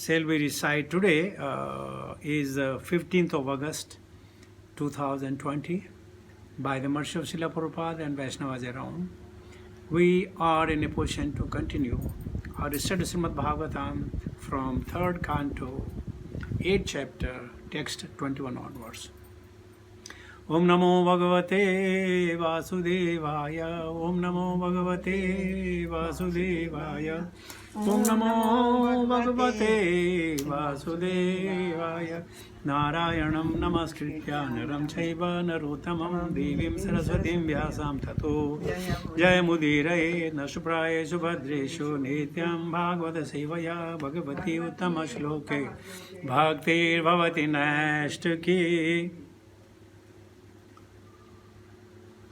shall we recite today is 15th of August 2020 by the mercy of Srila Prabhupada and Vaishnavas around. We are in a position to continue our study of Srimad Bhagavatam from 3rd canto, 8th chapter, text 21 onwards. Om Namo Bhagavate Vasudevaya. Om Namo Bhagavate Vasudevaya. Om Namo Bhagavate Vasudevaya. Narayanam Namaskritya Naram Chaiva Narottamam Devim Saraswatim Vyasam Tato Jayamudiraye Nasupraye Subhadreshu Nityam Bhagavata Sevaya Bhagavati Uttama Shloke Bhaktir Bhavati Nashtaki.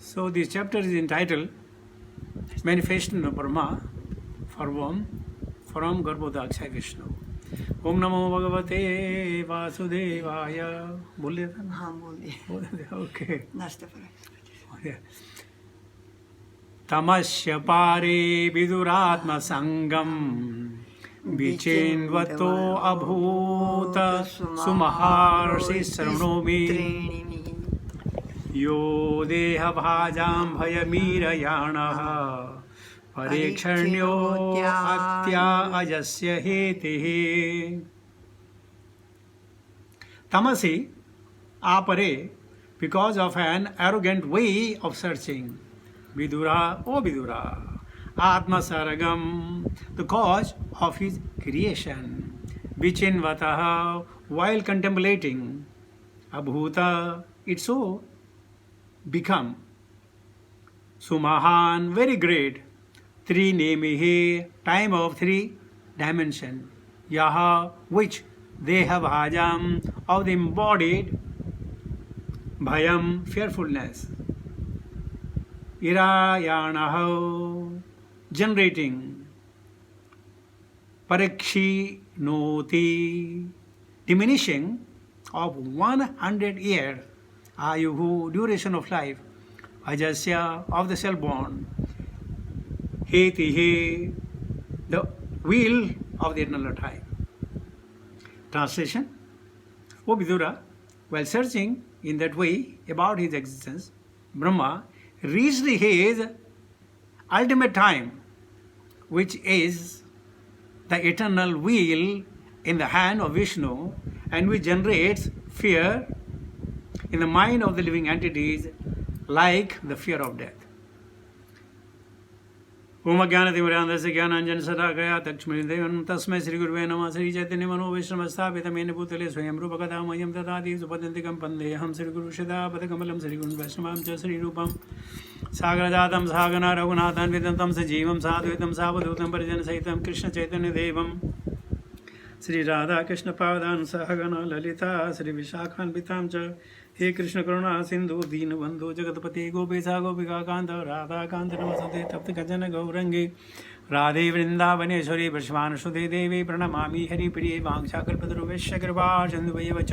So this chapter is entitled Manifestation of Brahma from Garbhodakshaya Vishnu. Om Namo Bhagavate Vasudevaya. बोल लिया था ना? हाँ बोल दिया। Okay. नाश्ता पर तमस्य पारे विदुरात्म संगम विचिन्वतो अभूत सुमहर्षि शृणोमि यो देहभाजां भयमीरयाणः परीक्षण्यो अत्या अजस्य हेतिः. Tamasi apare, because of an arrogant way of searching. Vidura, O Vidura, Atma Saragam, the cause of his creation. Vichinvataha, while contemplating. Abhuta, it so become. Sumahan, very great. Trinemihi, time of 3 dimension. Yaha, which they have bhajam, of the embodied bhayam, fearfulness. Irayanaha, generating. Parikshi noti, diminishing of 100 years. Ayuhu, duration of life. Ajasya, of the self-born. Hetihi, the wheel of the eternal time. Translation. O Vidura, while searching in that way about his existence, Brahma reached his ultimate time, which is the eternal wheel in the hand of Vishnu, and which generates fear in the mind of the living entities like the fear of death. Om Ajnanatimirandasya Jnananjana Sadakaya Takshmanidevan Tasmai Sri Guruve Namah Sri Chaitanya Mano Vishramasthapita Mene Bhutale Swayam Rupa Kadamayam Tadadi Supadantikam Pandeham Sri Guru Shada Padakamalam Sri Guru Vaishnamam Cha Sri Rupam Sagaradatam Sagana Raghunathan Vidantam Sajivam Sadhuitam Savadutam Parijana Saitam Krishna Chaitanya Devam Sri Radha Krishna Padan Sahagana Lalita Sri Vishakhan Vitam Cha. हे कृष्ण करुणा सिंधु दीन बंधु जगतपति गोपेशा गोपिका कांत राधा कांत नमस्ते तप्त गजन गौरंगे राधे वृंदावनेश्वरी वृषभानुसुते देवी प्रणमामि हरिप्रिये वाञ्छाकल्पतरुभ्यश्च कृपा सिन्धुभ्येव च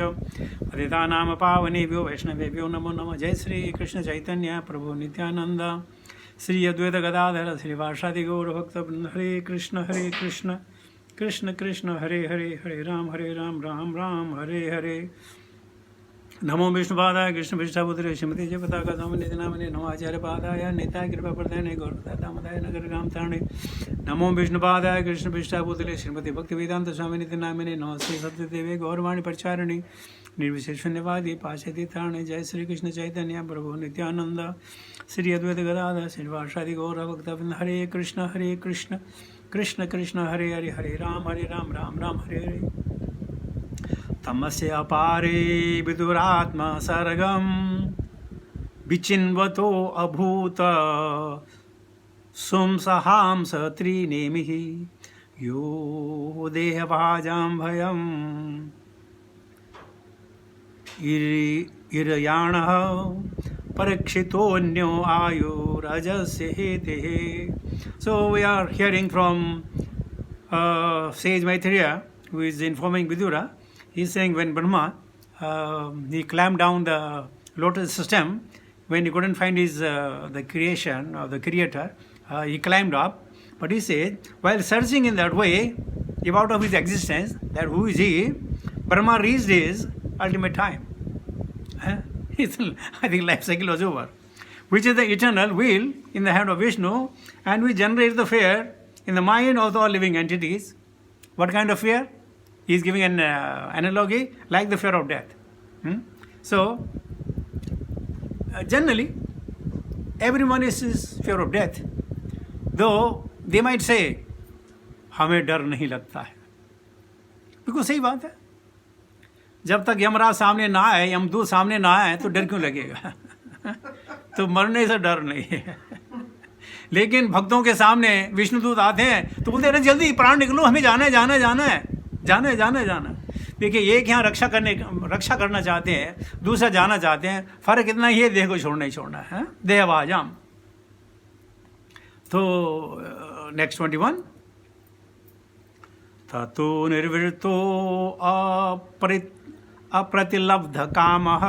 पतितानां पावनेभ्यो वैष्णवेभ्यो नमो नमः. जय श्री कृष्ण चैतन्य प्रभु नित्यानंद श्री अद्वैत गदाधर श्रीवासादि गौरभक्तवृंद. हरे कृष्ण कृष्ण कृष्ण हरे हरे हरे राम राम राम हरे हरे. नमो विष्णुपादाय कृष्ण विष्ठापुत्र श्रीमती जय पताका सामान्य नामने नमो आचार्य पादाय निताय कृपा प्रदाय गौरदामदाय नगर ग्राम तारणे. नमो विष्णुपादाय कृष्ण विष्ठापुत्र श्रीमती भक्ति वेदांत स्वामी नित्य नामिने नमस्ते सत्यदेवे गौरवाणी प्रचारिणी निर्विशेष शून्यवादी पाशेति तारणे. जय श्री कृष्ण चैतन्य प्रभु नित्यानंद श्री अद्वैत गदाधर श्रीवासादि गौर भक्तवृंद. हरे कृष्ण कृष्ण कृष्ण हरे हरे हरे राम राम हरे हरे. तमस्य अपारे विदुरात्म सर्गम विचिन्वतो अभूत सुमसहांस त्रिनेमिः यो देहभाजां भयम् इरयाणः परीक्षितोऽन्यो आयुरजस्य हेतिः. So we are hearing from sage Maitreya, who is informing Vidura. He is saying when Brahma he climbed down the lotus system, when he couldn't find his the creation or the creator, he climbed up. But he said, while searching in that way if out of his existence, that who is he, Brahma reached his ultimate time. I think life cycle was over. Which is the eternal will in the hand of Vishnu, and which generates the fear in the mind of all living entities. What kind of fear? He is giving an analogy like the fear of death. So, generally, everyone is fear of death. Though they might say, हमें डर नहीं लगता है. बिल्कुल सही बात है. जब तक यमराज सामने ना आए, यमदूत सामने ना आए, तो डर क्यों लगेगा? तो मरने से डर नहीं है. लेकिन भक्तों के सामने विष्णुदूत आते हैं तो बोलते हैं जल्दी प्राण निकलो, हमें जाना है, जाना है, जाना है, जाना है, जाना है, जाना है. देखिए, एक यहाँ रक्षा करना चाहते हैं, दूसरा जाना चाहते हैं. फर्क इतना ही है, देह को छोड़ना ही छोड़ना है. देहवाजाम. तो नेक्स्ट 21. ततो निर्वृत्तो अप्रतिलब्ध कामः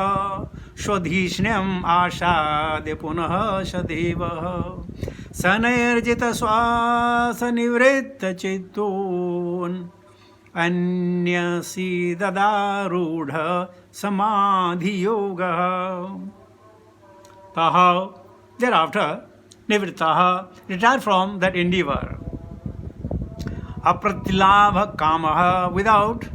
स्वधीष्ण्यम् आशाद्य पुनः सदैवः शनैर्जित श्वास निवृत्त चित्तोन् अन्यसीददारूढ समाधियोगः. तः thereafter nivrittah retired from that endeavor. Apratilabha kamaha, without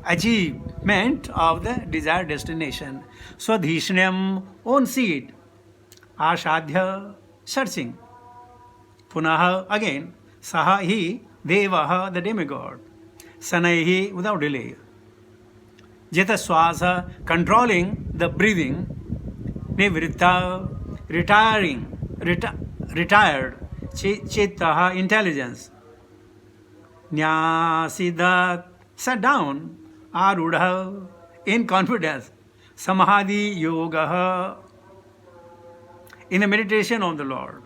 achievement of the desired destination. Swadhishnyam, own seat. Ashadhya, searching. Punaha, again. Saha, he. Devaha, the demigod. Sanaihi, without delay. Jeta swasa, controlling the breathing. Nivritta, retired. Chittaha, intelligence. Nyasidat, sat down. Arudha, in confidence. Samadhi yoga, in the meditation on the Lord.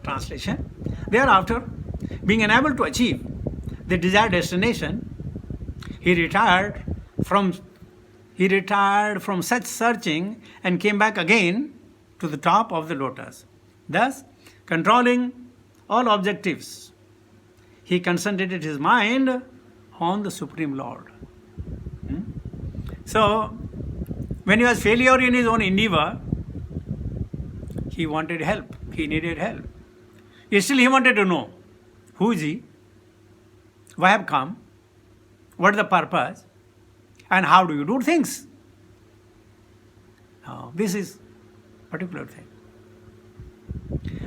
Translation. Thereafter, being unable to achieve the desired destination, he retired from such searching and came back again to the top of the lotus. Thus, controlling all objectives, he concentrated his mind on the Supreme Lord. So, when he was failure in his own endeavor, he wanted help. He needed help. Still he wanted to know, who is he? Why have come? What is the purpose? And how do you do things? This is a particular thing.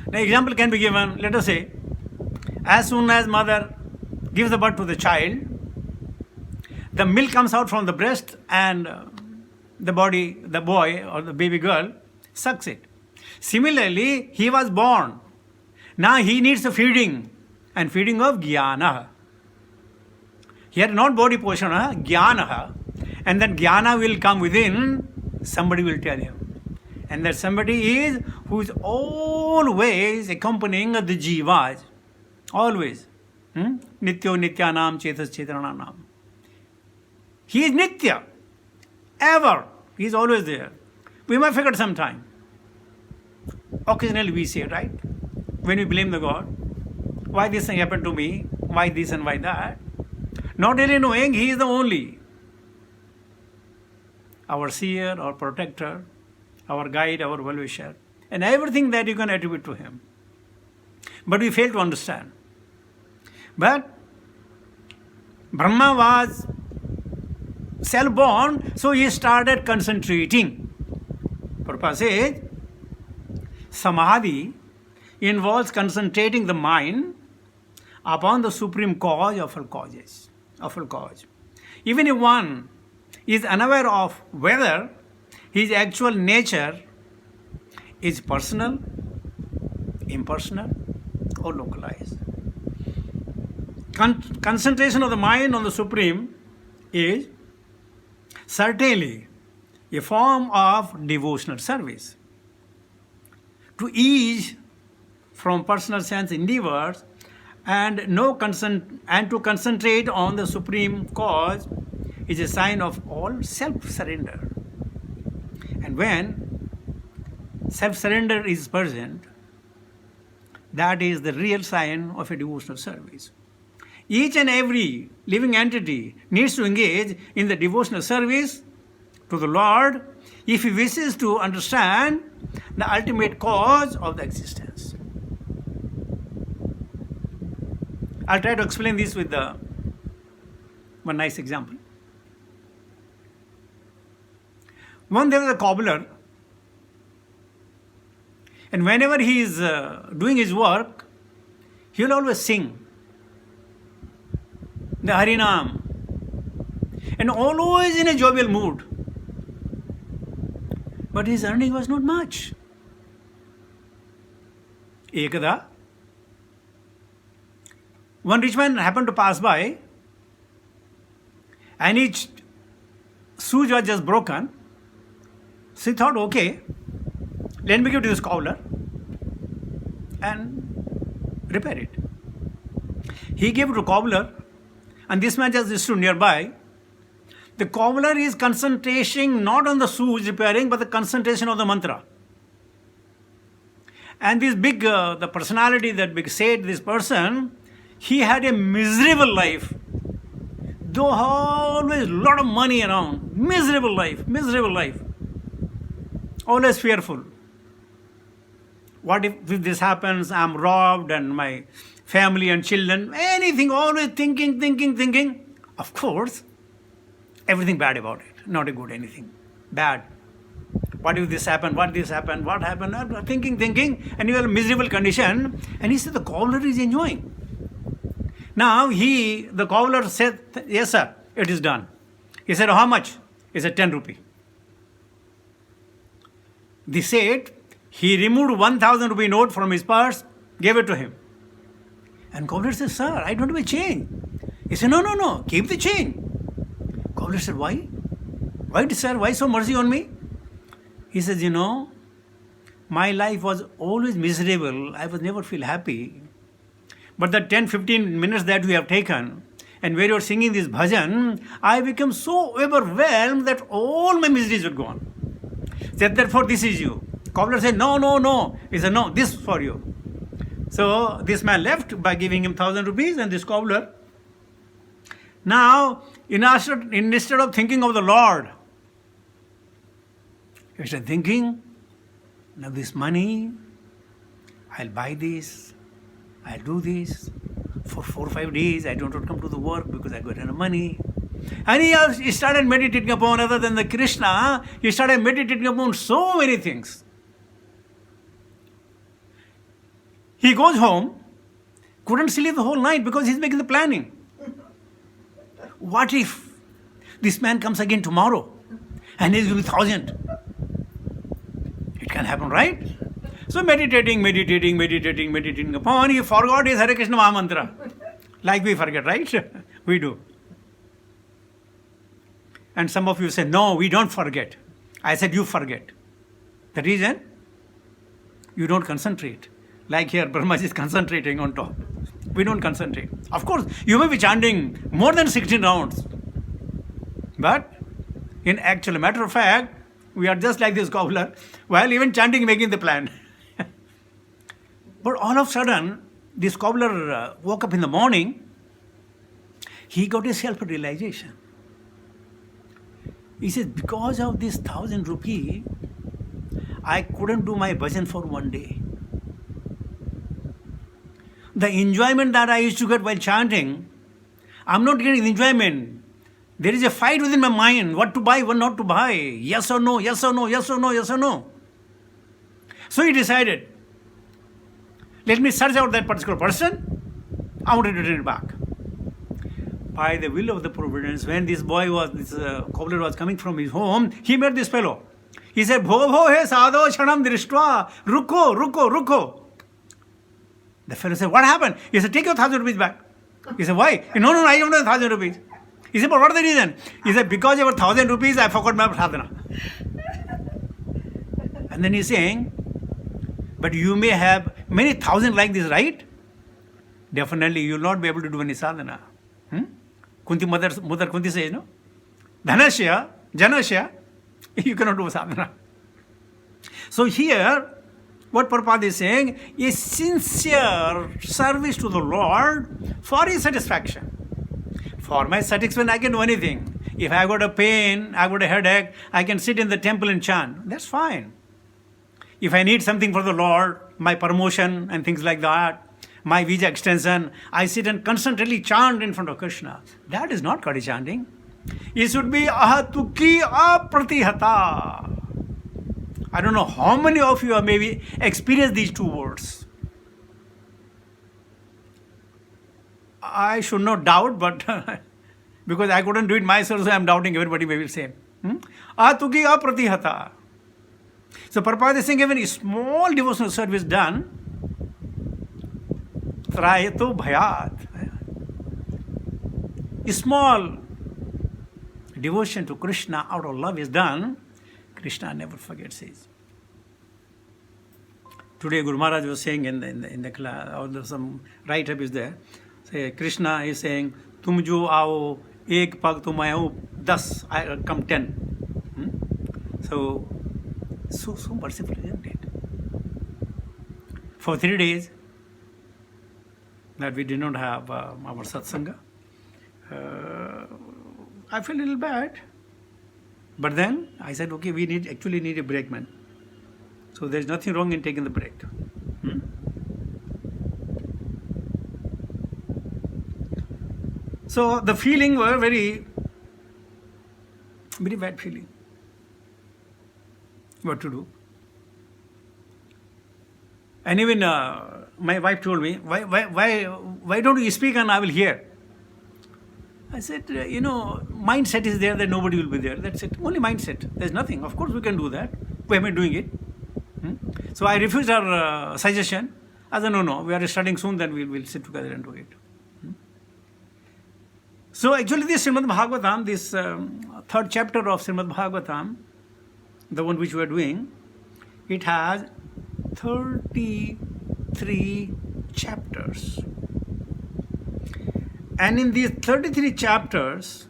An example can be given. Let us say, as soon as mother gives the birth to the child, the milk comes out from the breast and the boy or the baby girl sucks it. Similarly, he was born. Now he needs the feeding, and feeding of jnana. Here not body poshana, jnana. And that jnana will come within, somebody will tell him. And that somebody is who is always accompanying the jivas. Always. Nityo nityanam chetas chetananam. He is nitya. Ever. He is always there. We might forget some time. Occasionally we say, right? When we blame the God, why this thing happened to me? Why this and why that? Not really knowing He is the only. Our seer, our protector, our guide, our well-wisher, and everything that you can attribute to Him. But we fail to understand. But Brahma was self-born, so he started concentrating. Prabhupada says, Samadhi involves concentrating the mind upon the supreme cause of all causes. Even if one is unaware of whether his actual nature is personal, impersonal, or localized. Concentration of the mind on the Supreme is certainly a form of devotional service. To ease from personal sense endeavors and to concentrate on the supreme cause is a sign of all self-surrender. And when self-surrender is present, that is the real sign of a devotional service. each and every living entity needs to engage in the devotional service to the Lord if he wishes to understand the ultimate cause of the existence. I'll try to explain this with one nice example. One there was a cobbler, and whenever he is doing his work, he will always sing the Harinam, and always in a jovial mood. But his earning was not much. Ekada, one rich man happened to pass by, and his shoes was just broken. So he thought, okay, let me give to this cobbler and repair it. He gave it to cobbler, and this man just stood nearby. The cobbler is concentrating not on the shoes repairing, but the concentration of the mantra. And this big, the personality that big said, this person, he had a miserable life. Though always a lot of money around, miserable life. Always fearful. What if this happens, I'm robbed and my family and children, anything, always thinking. Of course, everything bad about it, not a good anything, bad. What if this happened, what happened, thinking, and you are in a miserable condition, and he said the cobbler is enjoying. Now the cobbler said, yes sir, it is done. He said, how much? He said, 10 rupee. They said, he removed 1,000 rupee note from his purse, gave it to him. And cobbler said, sir, I don't have a change. He said, no, keep the change. Cobbler said, why? Why, sir, why so mercy on me? He says, my life was always miserable. I was never feel happy. But the 10-15 minutes that we have taken, and where you are singing this bhajan, I become so overwhelmed that all my miseries would go on. Said, therefore, this is you. Cobbler said, no. He said, no, this for you. So this man left by giving him 1,000 rupees, and this cobbler. Now, instead of thinking of the Lord, he started thinking, now this money, I'll buy this, I'll do this. For 4 or 5 days, I don't want to come to the work because I got enough money. And he started meditating upon, other than the Krishna, he started meditating upon so many things. He goes home, couldn't sleep the whole night because he's making the planning. What if this man comes again tomorrow and he's going to be 1,000? It can happen, right? So meditating upon, he forgot his Hare Krishna Maha Mantra. Like we forget, right? We do. And some of you say, no, we don't forget. I said, you forget. The reason? You don't concentrate. Like here, Brahmaji is concentrating on top. We don't concentrate. Of course, you may be chanting more than 16 rounds. But in actual matter of fact, we are just like this cobbler, while even chanting, making the plan. But all of a sudden, this cobbler woke up in the morning, he got a self-realization. He says, because of this 1,000 rupee, I couldn't do my bhajan for one day. The enjoyment that I used to get while chanting, I'm not getting enjoyment. There is a fight within my mind, what to buy, what not to buy. Yes or no, yes or no, yes or no, yes or no. So he decided, let me search out that particular person, I want to return it back. By the will of the providence, when this cobbler was coming from his home, he met this fellow. He said, Bho he sadho shanam drishtva, ruko. The fellow said, what happened? He said, take your 1,000 rupees back. He said, why? No, I don't have 1,000 rupees. He said, but what is the reason? He said, because of 1,000 rupees, I forgot my sadhana. And then he's saying, but you may have many thousand like this, right? Definitely, you will not be able to do any sadhana. Kunti mother Kunti says, no? Janashya, you cannot do sadhana. So here, what Prabhupada is saying is sincere service to the Lord for His satisfaction. For my satisfaction, I can do anything. If I got a pain, I got a headache, I can sit in the temple and chant. That's fine. If I need something for the Lord, my promotion and things like that, my visa extension, I sit and constantly chant in front of Krishna. That is not Kali chanting. It should be ahatuki apratihata. I don't know how many of you have maybe experienced these two words. I should not doubt, but because I couldn't do it myself, so I am doubting everybody may be the same. Ahatuki apratihata. So Prabhupada is saying, even a small devotional service done, trayato bhayat. A small devotion to Krishna out of love is done, Krishna never forgets his. Today Guru Maharaj was saying in the class, or some write-up is there, say Krishna is saying, tum jo aao ek pag tum aao 10, I come 10. So merciful, isn't it? For 3 days that we did not have our satsanga, I felt a little bad. But then I said, okay, we actually need a break, man. So there's nothing wrong in taking the break. So the feeling were very bad feeling. What to do? And even my wife told me, why don't you speak and I will hear? I said, mindset is there that nobody will be there. That's it. Only mindset. There's nothing. Of course we can do that. We have been doing it. So I refused her suggestion. I said, no, we are studying soon, then we'll sit together and do it. So actually this Srimad Bhagavatam, this third chapter of Srimad Bhagavatam, the one which we are doing, it has 33 chapters. And in these 33 chapters,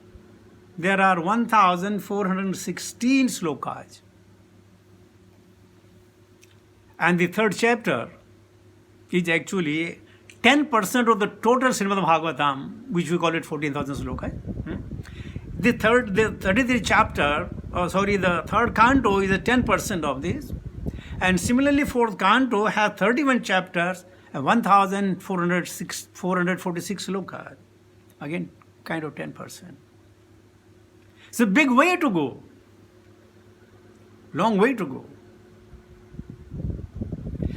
there are 1,416 slokas. And the third chapter is actually 10% of the total Srimad Bhagavatam, which we call it 14,000 slokas. The 33 chapter, the third canto is a 10% of this. And similarly, fourth canto has 31 chapters and 1,446 slokas. Again, kind of 10%. It's a big way to go. Long way to go.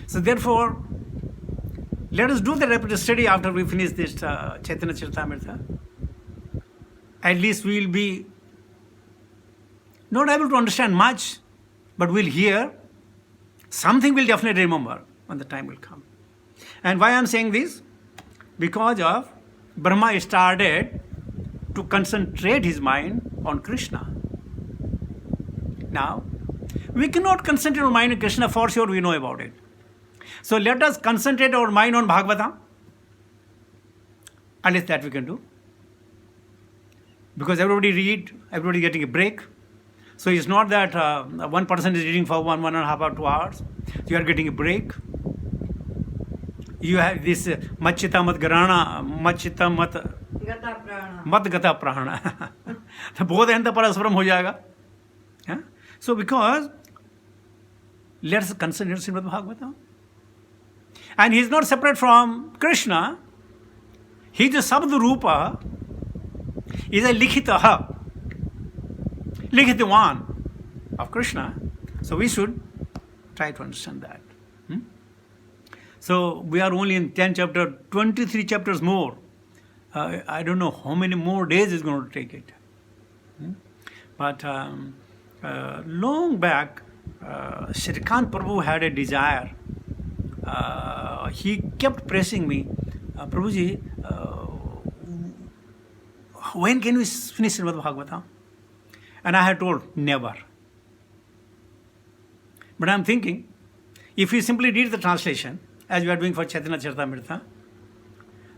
So therefore, let us do the rapid study after we finish this Chaitanya Charitamrita. At least we will be not able to understand much, but we'll hear. Something we'll definitely remember when the time will come. And why I'm saying this? Because of Brahma started to concentrate his mind on Krishna. Now, we cannot concentrate our mind on Krishna, for sure we know about it. So let us concentrate our mind on Bhagavatam. At least that we can do. Because everybody read, everybody getting a break. So it's not that one person is reading for 1.5 or 2 hours. You are getting a break. You have this Machita Mat Garana, Machita Mat Gata Prana. तो बहुत end parasparam हो जाएगा. So because let's consider Srimad Bhagavatam. And he is not separate from Krishna. He is a Sabda Rupa. He is a Likhitaha. Likhitavan of Krishna. So we should try to understand that. So we are only in 10 chapters, 23 chapters more. I don't know how many more days it's going to take it. But long back, Shrikant Prabhu had a desire. He kept pressing me, Prabhuji, when can we finish Srimad Bhagavatam? And I had told, never. But I'm thinking, if we simply read the translation, as we are doing for Chaitanya Charitamrita,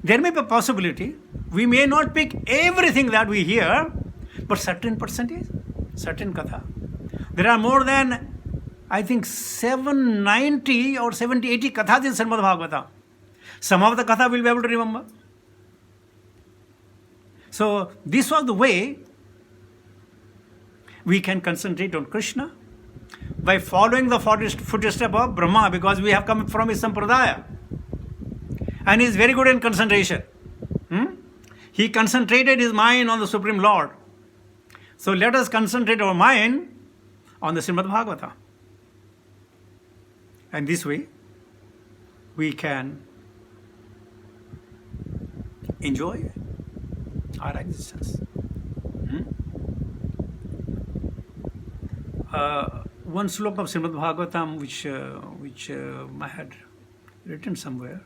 there may be a possibility, we may not pick everything that we hear, but certain percentage, certain katha. There are more than I think 790 or 70, 80 kathas in Srimad Bhagavata. Some of the katha we'll be able to remember. So this was the way we can concentrate on Krishna by following the footstep of Brahma, because we have come from his sampradaya. And he is very good in concentration. He concentrated his mind on the Supreme Lord. So let us concentrate our mind on the Srimad Bhagavata. And this way, we can enjoy our existence. One sloka of Srimad Bhagavatam which I had written somewhere.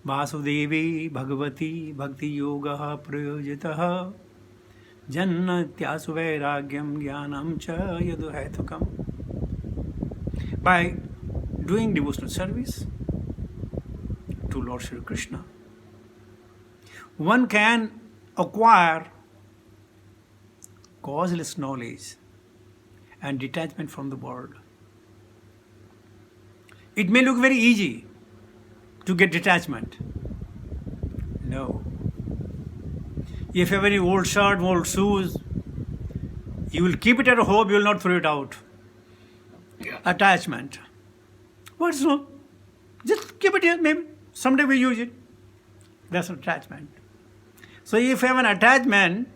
Vasudevi Bhagavati Bhakti Yoga Prayojitaha Jannatyasu Vairagyam Jnanam Cha Yadu Hetukam. By doing devotional service to Lord Shri Krishna, one can acquire causeless knowledge and detachment from the world. It may look very easy to get detachment. No. If you have any old shirt, old shoes, you will keep it at home, you will not throw it out. Attachment. What's wrong? Just keep it here, maybe. Someday we use it. That's an attachment. So if you have an attachment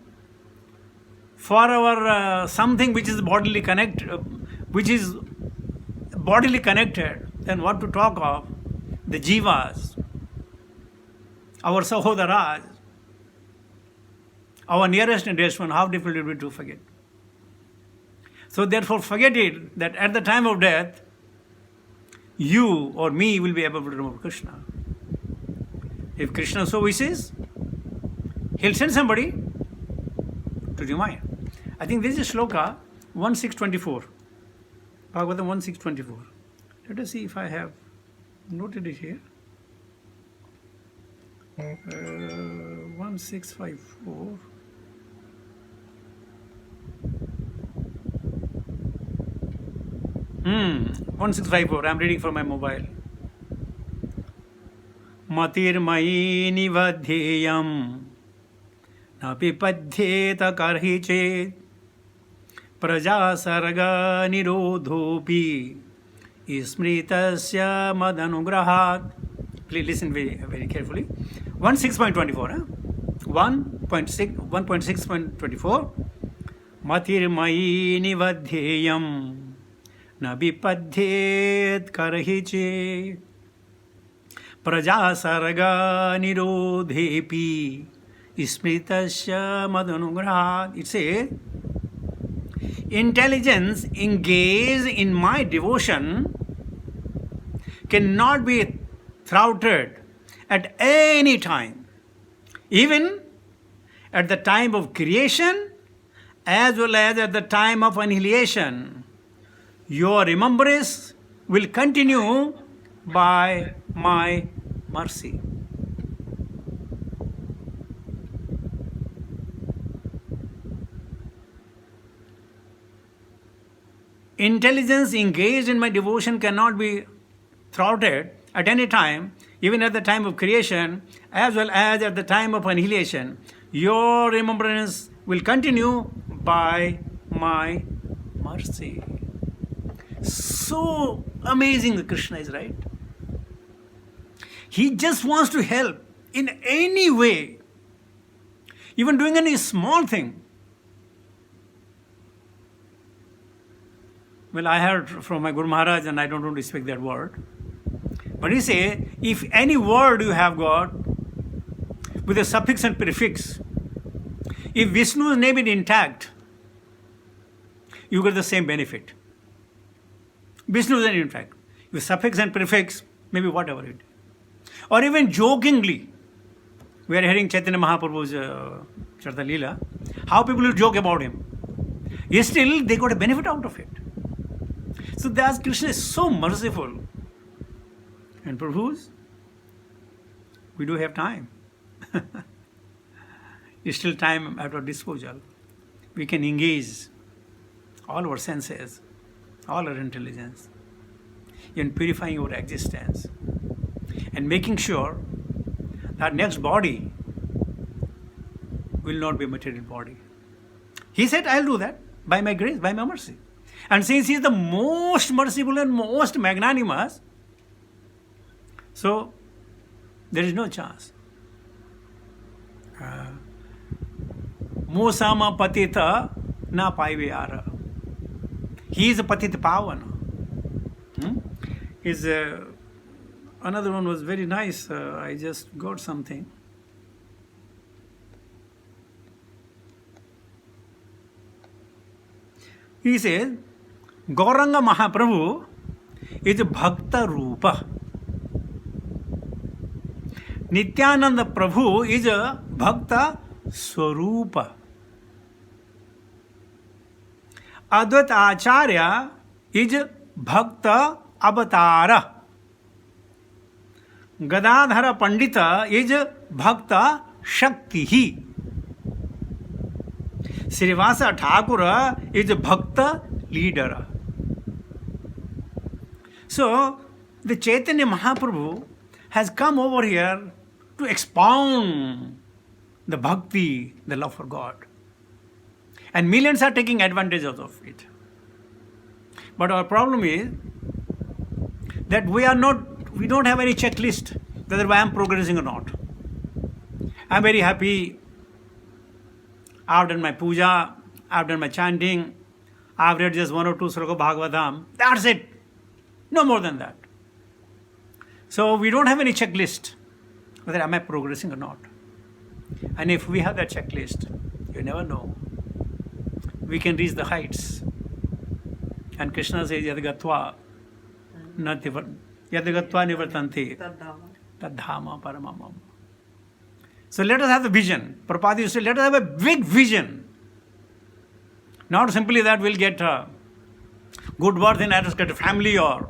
for our something which is bodily connected, then what to talk of? The jivas, our sahodaras, our nearest and dearest one, how difficult it will be to forget. So therefore forget it, that at the time of death, you or me will be able to remember Krishna. If Krishna so wishes, he'll send somebody to remind. I think this is Shloka 1624. Bhagavatam 1624. Let us see if I have noted it here. 1654. Hmm, 1654. I'm reading from my mobile. Matirmayi nivadhyeyam napi padhyeta karhi chet praja sarga nirodhopi Smritasya madanugrahat. Please listen very carefully. 16.24. 1.6.24. Matirmayi nivadhyeyam nabipadhyet karhiche praja sarga nirodhepi smritasya madanugrahat. It says, intelligence engaged in my devotion cannot be thwarted at any time, even at the time of creation as well as at the time of annihilation. Your remembrance will continue by my mercy. Intelligence engaged in my devotion cannot be thwarted at any time, even at the time of creation, as well as at the time of annihilation. Your remembrance will continue by my mercy. So amazing that Krishna is, right? He just wants to help in any way, even doing any small thing. Well, I heard from my Guru Maharaj, and I don't want to speak that word. But he said, if any word you have got with a suffix and prefix, if Vishnu's name is intact, you get the same benefit. Vishnu's name intact. With suffix and prefix, maybe whatever it is. Or even jokingly, we are hearing Chaitanya Mahaprabhu's Charita Leela, how people will joke about him. Yet still, they got a benefit out of it. So that's Krishna is so merciful. And Prabhu's, we do have time. It's still time at our disposal. We can engage all our senses all our intelligence, in purifying our existence and making sure that next body will not be a material body. He said, I'll do that by my grace, by my mercy. And since He is the most merciful and most magnanimous, so there is no chance. Mosama patita na paive ara. He is a patita pavana. Is another one was very nice. I just got something. He says, Gauranga Mahaprabhu is Bhakta Rupa. Nityananda Prabhu is a Bhakta Swarupa. Advaita Acharya is Bhakta Avatara. Gadadhara Pandita is Bhakta Shaktihi. Srivasa Thakura is a Bhakta leader. So, the Chaitanya Mahaprabhu has come over here to expound the bhakti, the love for God. And millions are taking advantage of it. But our problem is that we don't have any checklist whether I am progressing or not. I am very happy. I've done my puja, I've done my chanting, I've read just 1 or 2 sloka Bhagavatam. That's it. No more than that. So we don't have any checklist whether am I progressing or not. And if we have that checklist, you never know. We can reach the heights. And Krishna says, Yadagatva nivartanti tadhama paramamam. So let us have the vision. Prabhupada used to say, let us have a big vision. Not simply that we'll get a good birth in aristocratic family or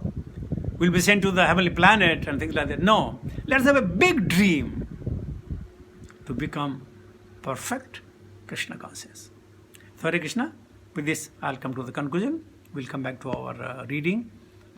we'll be sent to the heavenly planet and things like that. No. Let us have a big dream to become perfect Krishna conscious. So Hare Krishna. With this, I'll come to the conclusion. We'll come back to our reading.